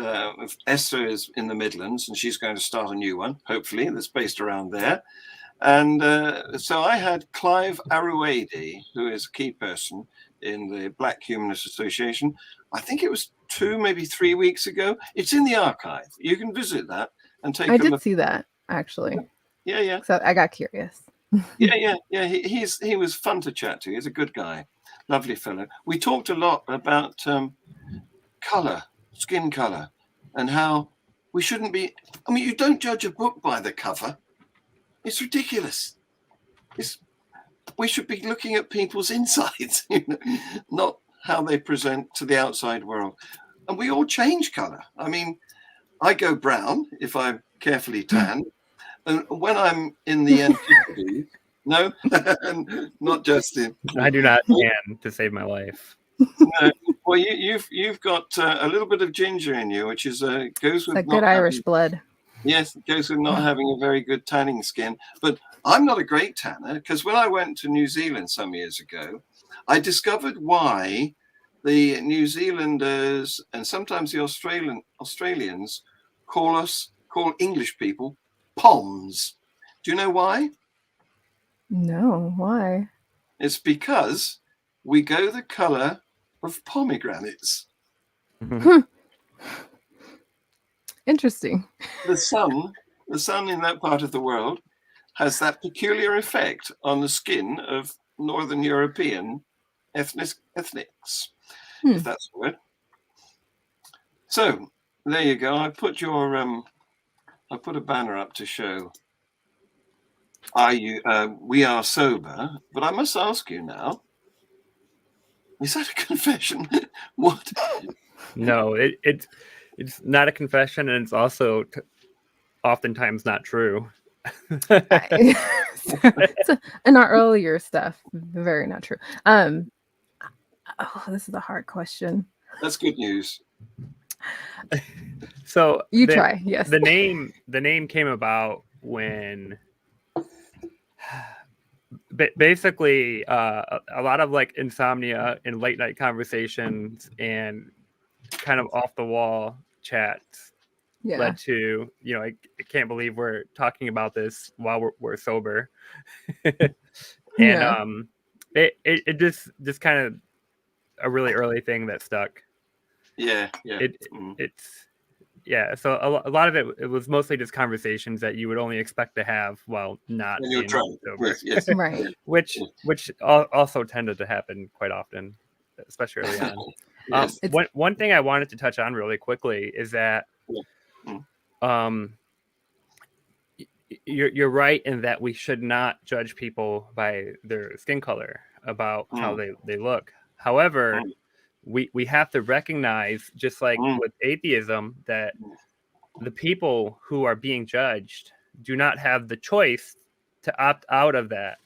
Esther is in the Midlands, and she's going to start a new one, hopefully, that's based around there. And so I had Clive Aruady, who is a key person in the Black Humanist Association. I think it was 2, maybe 3 weeks ago. It's in the archive. You can visit that and take a look. I did see that, actually. Yeah. So I got curious. Yeah. He was fun to chat to. He's a good guy. Lovely fellow. We talked a lot about color, skin color, and how we shouldn't be. I mean, you don't judge a book by the cover. It's ridiculous. We should be looking at people's insides, not how they present to the outside world. And we all change color. I mean, I go brown if I'm carefully tanned. And when I'm in the antipodes, no, not Justin. I do not tan to save my life. No. Well, you've got a little bit of ginger in you, which is goes with it's good Irish blood. Yes, it goes with not having a very good tanning skin. But I'm not a great tanner, because when I went to New Zealand some years ago, I discovered why the New Zealanders and sometimes the Australians call English people Poms. Do you know why? No, why? It's because we go the color of pomegranates. Interesting. The sun in that part of the world has that peculiar effect on the skin of Northern European ethnics, if that's the word. So there you go. I put a banner up to show. We are sober, but I must ask you now: is that a confession? What? No, it's not a confession, and it's also oftentimes not true. In our earlier stuff, very not true. This is a hard question. That's good news. So try. Yes. The name came about when basically a lot of like insomnia and late night conversations and kind of off the wall chats led to, I can't believe we're talking about this while we're sober. And it just kind of a really early thing that stuck. So a lot of it was mostly just conversations that you would only expect to have while not being sober. Yes. Right. Which also tended to happen quite often, especially early on. Yes. One thing I wanted to touch on really quickly is that you're right in that we should not judge people by their skin color about how they look. However, we have to recognize, just like with atheism, that the people who are being judged do not have the choice to opt out of that.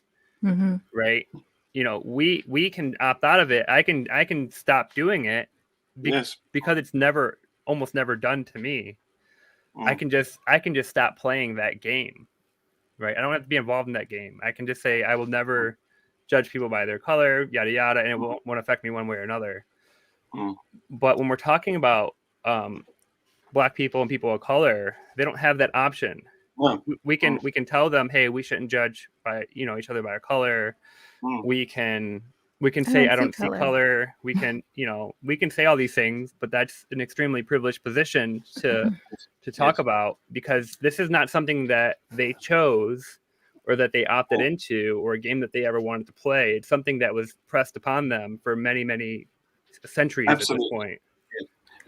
Right? We can opt out of it. I can stop doing it because it's almost never done to me. I can just stop playing that game. Right? I don't have to be involved in that game. I can just say I will never judge people by their color, yada yada, and it won't affect me one way or another. But when we're talking about Black people and people of color, they don't have that option. No. we can tell them, hey, we shouldn't judge by each other by our color. We can say I don't see color. We can we can say all these things, but that's an extremely privileged position to talk about, because this is not something that they chose or that they opted into, or a game that they ever wanted to play. It's something that was pressed upon them for many, many centuries. Absolutely. At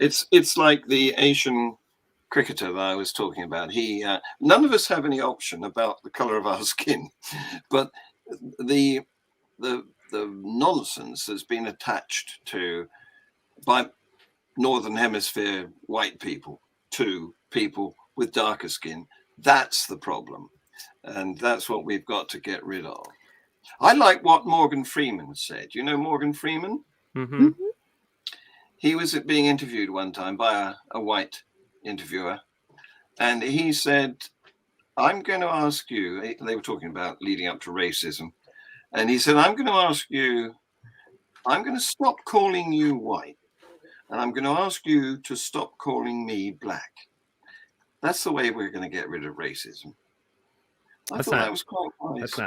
this point. It's like the Asian cricketer that I was talking about. He none of us have any option about the color of our skin, but the nonsense has been attached to by Northern Hemisphere white people to people with darker skin. That's the problem, and that's what we've got to get rid of. I like what Morgan Freeman said. You know Morgan Freeman? Mm-hmm. He was being interviewed one time by a white interviewer, and he said, I'm going to ask you, they were talking about leading up to racism, and he said, I'm going to stop calling you white, and I'm going to ask you to stop calling me black. That's the way we're going to get rid of racism. I thought that was quite nice.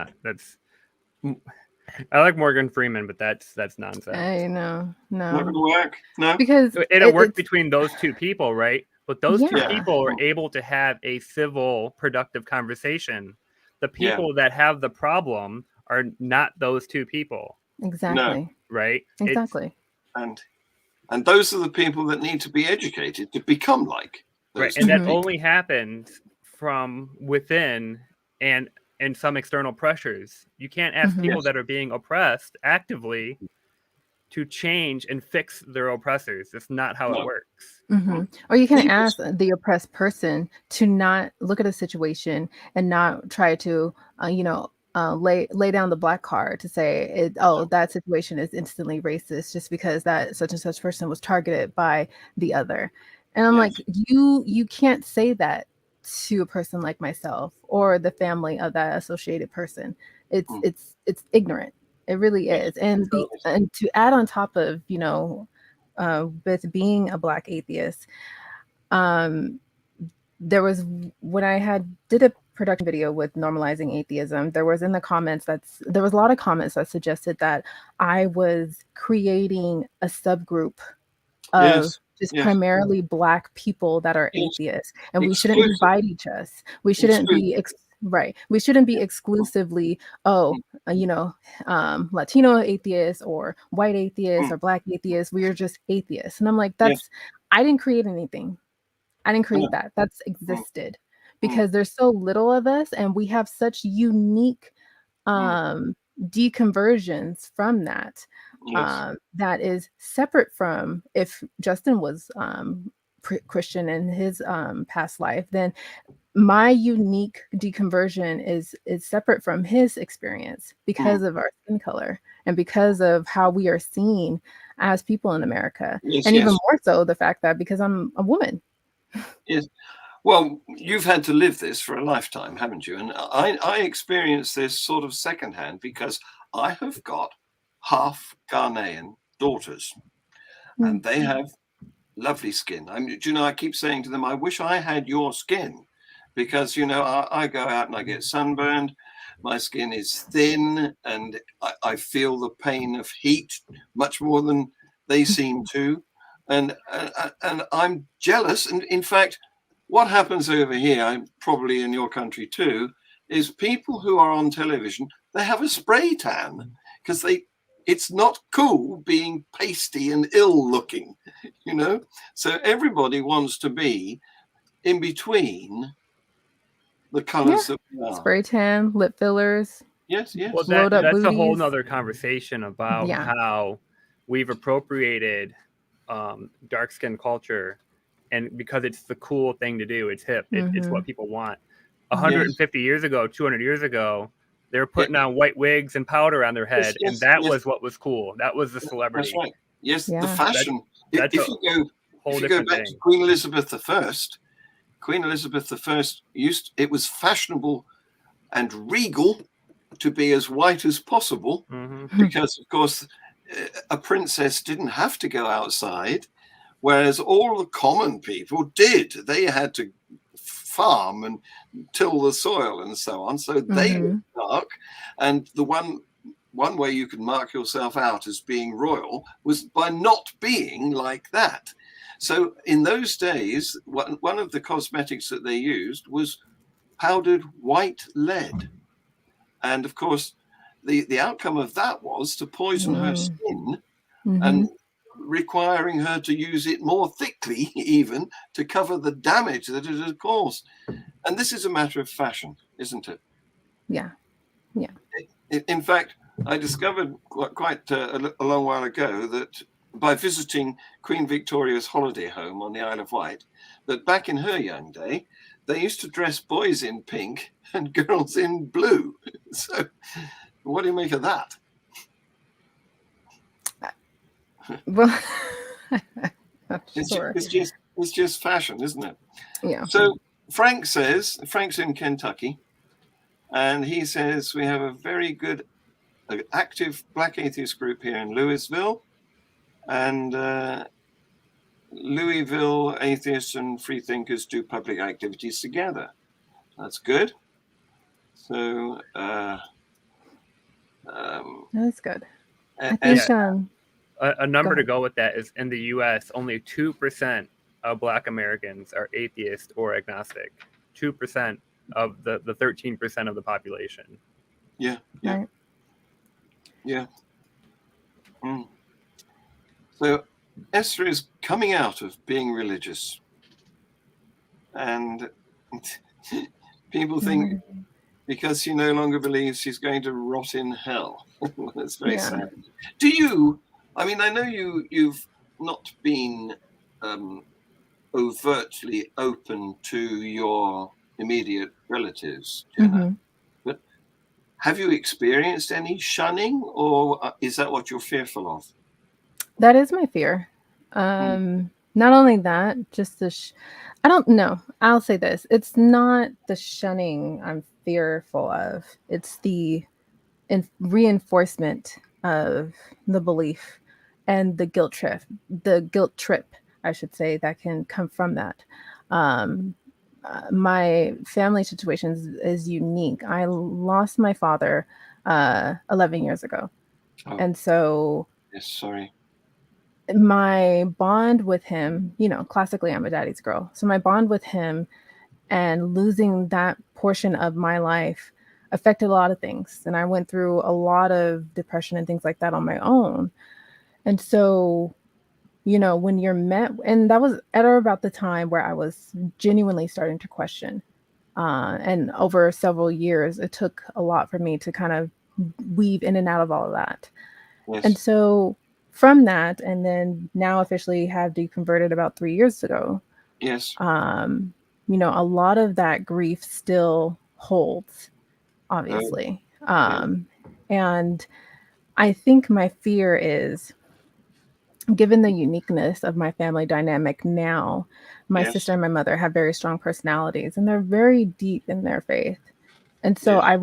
I like Morgan Freeman, but that's nonsense. I know. No. Not going to work. No. Because it'll work between those two people, right? But those two people are able to have a civil, productive conversation. The people that have the problem are not those two people. Exactly. No. Right? Exactly. And those are the people that need to be educated to become like those. Right. And that only happens from within and some external pressures. You can't ask people that are being oppressed actively to change and fix their oppressors. That's not how it works. Or you can ask the oppressed person to not look at a situation and not try to, lay down the black card to say, that situation is instantly racist just because that such and such person was targeted by the other. And I'm like, you can't say that to a person like myself or the family of that associated person. It's ignorant. It really is. And to add on top of, with being a Black atheist, there was, when I did a production video with normalizing atheism, there was in the comments there was a lot of comments that suggested that I was creating a subgroup of primarily Black people that are atheists, and we shouldn't divide each other. We shouldn't be we shouldn't be exclusively Latino atheists or white atheists or Black atheists. We are just atheists. And I'm like, I didn't create anything. I didn't create that. That's existed because there's so little of us, and we have such unique deconversions from that. That is separate from if Justin was Christian in his past life, then my unique deconversion is separate from his experience because of our skin color and because of how we are seen as people in America. Even more so the fact that because I'm a woman. Yes. Well, you've had to live this for a lifetime, haven't you? And I experienced this sort of secondhand because I have got half Ghanaian daughters, and they have lovely skin. I keep saying to them, I wish I had your skin, because I go out and I get sunburned. My skin is thin, and I feel the pain of heat much more than they seem to, and I'm jealous. And in fact, what happens over here, probably in your country too, is people who are on television, they have a spray tan because it's not cool being pasty and ill looking, So everybody wants to be in between the colors that we are. Spray tan, lip fillers. Yes. Well, that's a whole nother conversation about how we've appropriated dark skin culture, and because it's the cool thing to do, it's hip, it's what people want. 150 years ago, 200 years ago, they were putting on white wigs and powder on their head, and that was what was cool. That was the celebrity. That's right. Yes, the fashion. If you go back to Queen Elizabeth I, Queen Elizabeth I it was fashionable and regal to be as white as possible, because of course a princess didn't have to go outside, whereas all the common people did. They had to farm and till the soil and so on. So they were dark. And the one way you could mark yourself out as being royal was by not being like that. So in those days, one of the cosmetics that they used was powdered white lead. And of course, the outcome of that was to poison her skin and requiring her to use it more thickly even to cover the damage that it had caused. And this is a matter of fashion, isn't it? Yeah. In fact, I discovered quite a long while ago that by visiting Queen Victoria's holiday home on the Isle of Wight, that back in her young day, they used to dress boys in pink and girls in blue. So what do you make of that? Well, it's just fashion, isn't it? Yeah. So Frank's in Kentucky, and he says we have a very good active Black atheist group here in Louisville, and Louisville atheists and free thinkers do public activities together. That's good. So that's good. I think a number to go with that is in the U.S. only 2% of Black Americans are atheist or agnostic. 2% of the 13% of the population. Yeah. Right. Yeah. So Esther is coming out of being religious, and people think because she no longer believes she's going to rot in hell. That's very sad. Do you? I mean, I know you've not been overtly open to your immediate relatives, Jena, but have you experienced any shunning, or is that what you're fearful of? That is my fear. Not only that, just I don't know. I'll say this. It's not the shunning I'm fearful of. It's the reinforcement of the belief and the guilt trip, I should say, that can come from that. My family situation is unique. I lost my father 11 years ago. Oh. And so yes, sorry. My bond with him, classically I'm a daddy's girl. So my bond with him and losing that portion of my life affected a lot of things. And I went through a lot of depression and things like that on my own. And so, when you're met, and that was at or about the time where I was genuinely starting to question. And over several years, it took a lot for me to kind of weave in and out of all of that. Yes. And so from that, and then now officially have deconverted about 3 years ago. Yes. A lot of that grief still holds, obviously. And I think my fear is, given the uniqueness of my family dynamic now, my sister and my mother have very strong personalities, and they're very deep in their faith. And so I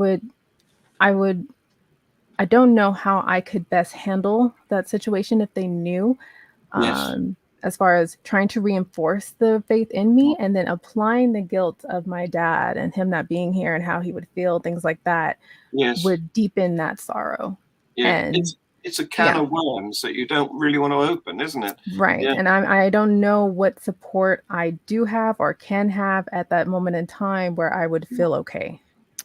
don't know how I could best handle that situation if they knew, as far as trying to reinforce the faith in me and then applying the guilt of my dad and him not being here and how he would feel, things like that would deepen that sorrow. Yeah, and it's a can of worms that you don't really want to open, isn't it? Right. Yeah. And I don't know what support I do have or can have at that moment in time where I would feel okay.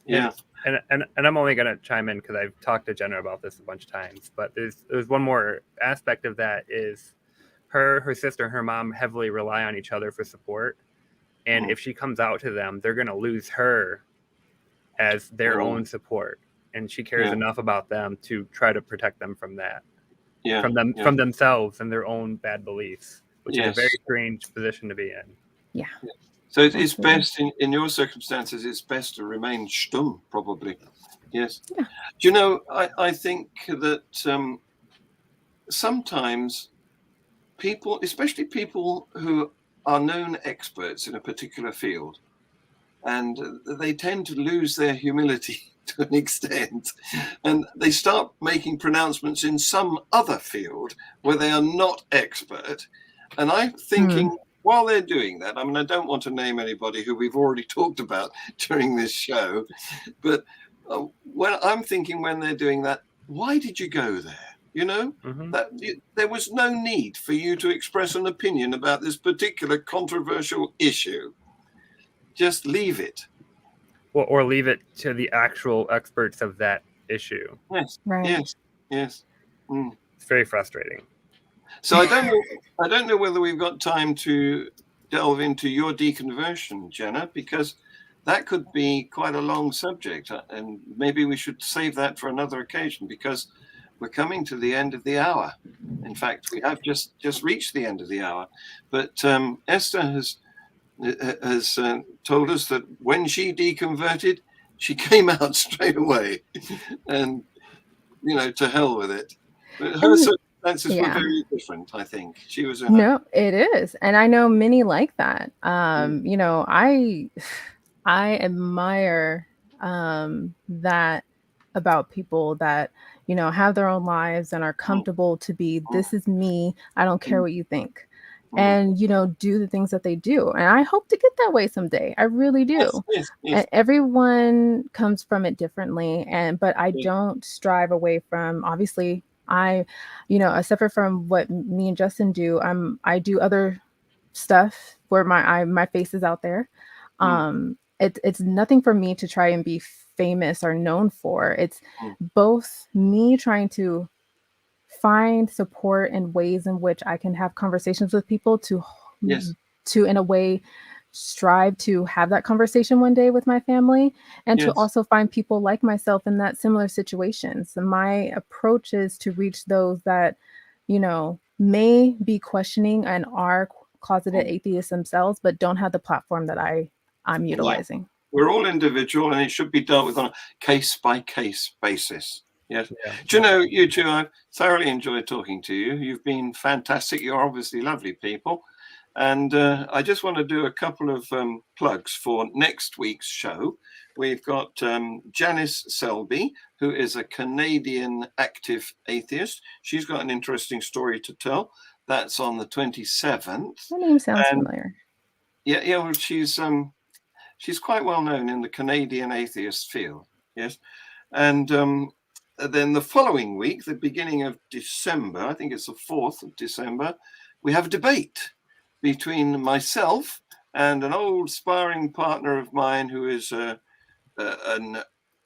Yeah. And I'm only going to chime in because I've talked to Jenna about this a bunch of times, but there's one more aspect of that is her sister and her mom heavily rely on each other for support. And if she comes out to them, they're going to lose her as their own support. And she cares enough about them to try to protect them from that, from themselves and their own bad beliefs, which is a very strange position to be in. Yeah. So it's best in your circumstances. It's best to remain stumm, probably. Yes. Yeah. Do you know? I think that sometimes people, especially people who are known experts in a particular field, and they tend to lose their humility to an extent, and they start making pronouncements in some other field where they are not expert. And I'm thinking while they're doing that, I mean, I don't want to name anybody who we've already talked about during this show, but when I'm thinking when they're doing that, why did you go there? You know, there was no need for you to express an opinion about this particular controversial issue. Just leave it. Well, or leave it to the actual experts of that issue. Yes. Right. Yes. Mm. It's very frustrating. So I don't know whether we've got time to delve into your deconversion, Jena, because that could be quite a long subject, and maybe we should save that for another occasion, because we're coming to the end of the hour. In fact, we have just reached the end of the hour. But Esther has told us that when she deconverted, she came out straight away, and to hell with it. But her circumstances were very different. I think she was it is, and I know many like that. I admire that about people that have their own lives and are comfortable to be, this is me, I don't care what you think, and do the things that they do. And I hope to get that way someday. I really do. Yes. And everyone comes from it differently, but I don't strive away from, obviously, separate from what me and Justin do, I do other stuff where my face is out there. It's nothing for me to try and be famous or known for. It's both me trying to find support in ways in which I can have conversations with people to in a way strive to have that conversation one day with my family, and to also find people like myself in that similar situation. So my approach is to reach those that may be questioning and are closeted atheists themselves, but don't have the platform that I'm utilizing. Yeah. We're all individual, and it should be dealt with on a case-by-case basis. Yes. Yeah. You two, I've thoroughly enjoyed talking to you. You've been fantastic. You're obviously lovely people. And I just want to do a couple of plugs for next week's show. We've got Janice Selby, who is a Canadian active atheist. She's got an interesting story to tell. That's on the 27th. Her name sounds familiar. Yeah. Well, she's quite well known in the Canadian atheist field. Yes. And then the following week, the beginning of December, I think it's the 4th of December, we have a debate between myself and an old sparring partner of mine who is a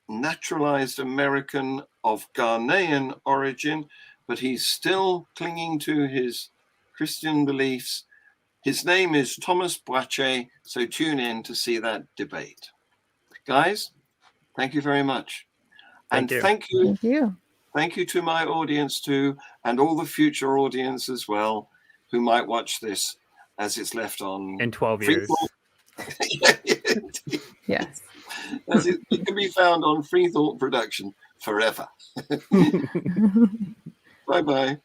naturalized American of Ghanaian origin, but he's still clinging to his Christian beliefs. His name is Thomas Brache, so tune in to see that debate. Guys, thank you very much. Thank you to my audience too, and all the future audience as well, who might watch this as it's left on in 12 years. Yes. It can be found on FreeThought Production forever. Bye-bye.